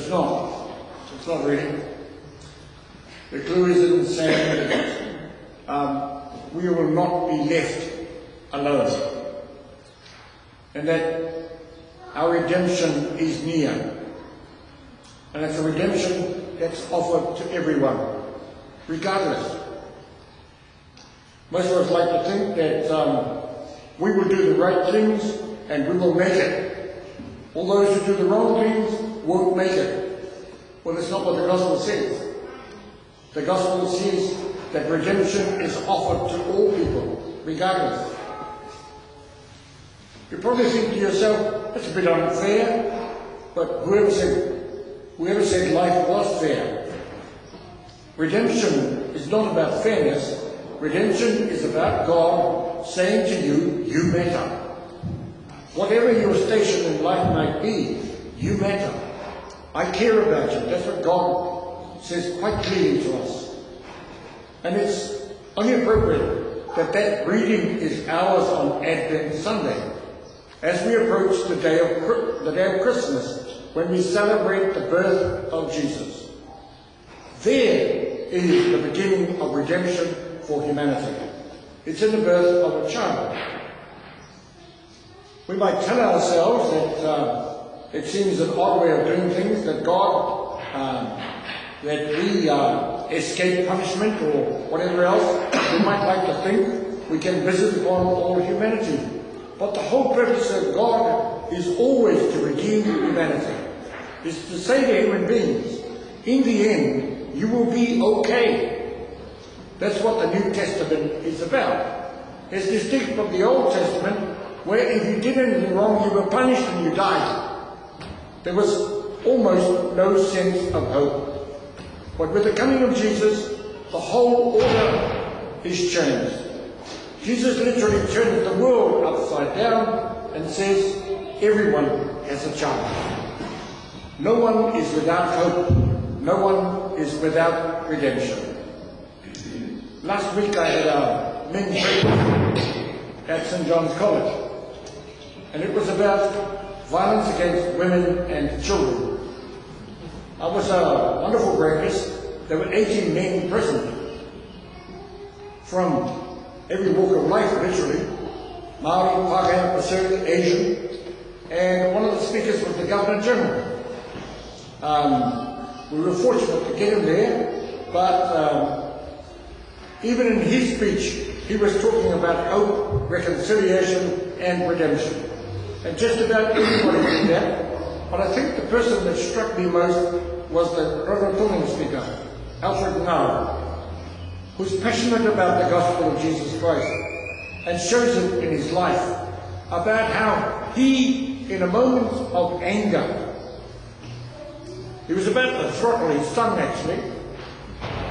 not. It's not really. The clue is in saying that we will not be left alone, and that our redemption is near, and it's a redemption that's offered to everyone, regardless. Most of us like to think that we will do the right things and we will make it. All those who do the wrong things won't make it. Well, that's not what the gospel says. The gospel says that redemption is offered to all people, regardless. You probably think to yourself, that's a bit unfair, but whoever said life was fair? Redemption is not about fairness. Redemption is about God saying to you, you matter. Whatever your station in life might be, you matter. I care about you. That's what God says quite clearly to us. And it's only appropriate that that reading is ours on Advent Sunday, as we approach the day of Christmas, when we celebrate the birth of Jesus. There is the beginning of redemption for humanity. It's in the birth of a child. We might tell ourselves that it seems an odd way of doing things, that God, that we escape punishment or whatever else. We might like to think we can visit upon all humanity. But the whole purpose of God is always to redeem humanity. Is to say to human beings, in the end, you will be okay. That's what the New Testament is about. It's distinct from the Old Testament, where if you did anything wrong, you were punished and you died. There was almost no sense of hope. But with the coming of Jesus, the whole order is changed. Jesus literally turns the world upside down and says, everyone has a chance. No one is without hope. No one is without redemption. Last week I had a men's breakfast at St. John's College, and it was about violence against women and children. It was a wonderful breakfast. There were 18 men present from every walk of life, literally. Maori, Pākehā, Pacific, Asian, and one of the speakers was the Governor General. We were fortunate to get him there, but even in his speech, he was talking about hope, reconciliation, and redemption. And just about everybody did that. But I think the person that struck me most was the Raratonga speaker, Alfred Ngara, who's passionate about the gospel of Jesus Christ and shows it in his life, about how he, in a moment of anger, he was about to throttle his son actually,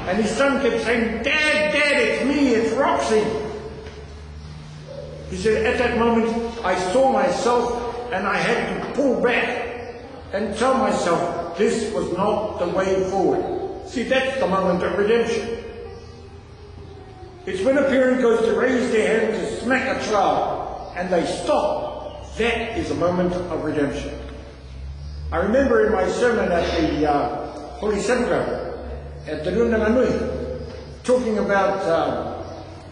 and his son kept saying, Dad, Dad, it's me, it's Roxy. He said, at that moment, I saw myself and I had to pull back and tell myself this was not the way forward. See, that's the moment of redemption. It's when a parent goes to raise their hand to smack a child and they stop. That is a moment of redemption. I remember in my sermon at the Holy Sepulchre at the Runanganui, talking about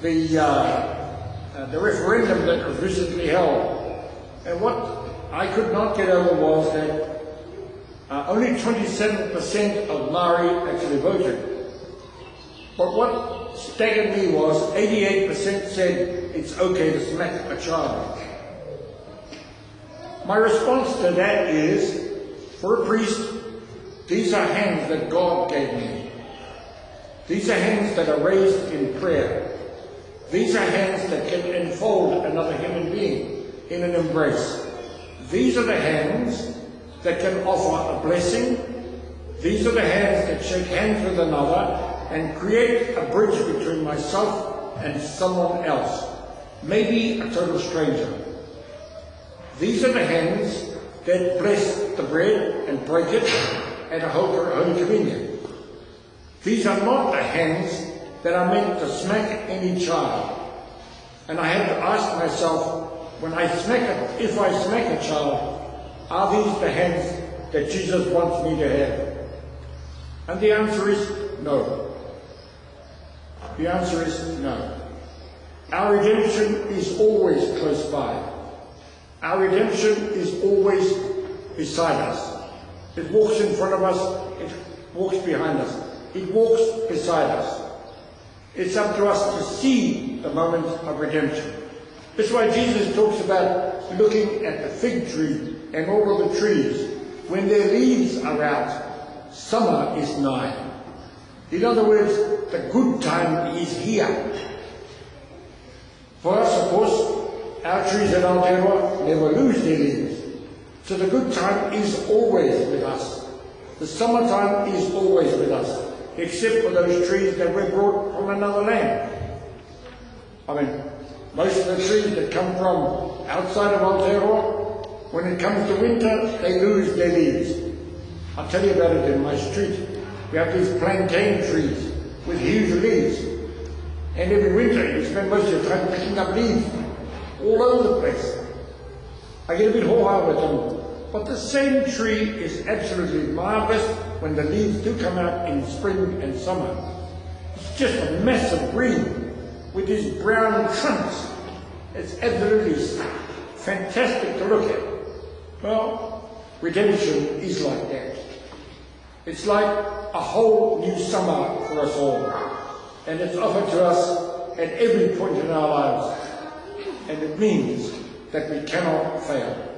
the referendum that was recently held. And what I could not get over was that only 27% of Maori actually voted. But what staggered me was 88% said it's okay to smack a child. My response to that is, for a priest, these are hands that God gave me. These are hands that are raised in prayer. These are hands that can enfold another human being in an embrace. These are the hands that can offer a blessing. These are the hands that shake hands with another and create a bridge between myself and someone else, maybe a total stranger. These are the hands that bless the bread and break it at a Holy Communion. These are not the hands that are meant to smack any child. And I had to ask myself, when I smack it, if I smack a child, are these the hands that Jesus wants me to have? And the answer is no. The answer is no. Our redemption is always close by. Our redemption is always beside us. It walks in front of us, it walks behind us, it walks beside us. It's up to us to see the moment of redemption. That's why Jesus talks about looking at the fig tree and all of the trees. When their leaves are out, summer is nigh. In other words, the good time is here. For us, of course, our trees at Aotearoa never lose their leaves. So the good time is always with us. The summertime is always with us, except for those trees that were brought from another land. I mean, most of the trees that come from outside of Aotearoa, when it comes to winter, they lose their leaves. I'll tell you about it in my street. We have these plantain trees with huge leaves. And every winter you spend most of your time picking up leaves all over the place. I get a bit hoha with them. But the same tree is absolutely marvellous when the leaves do come out in spring and summer. It's just a massive green with these brown trunks. It's absolutely fantastic to look at. Well, redemption is like that. It's like a whole new summer for us all. And it's offered to us at every point in our lives. And it means that we cannot fail.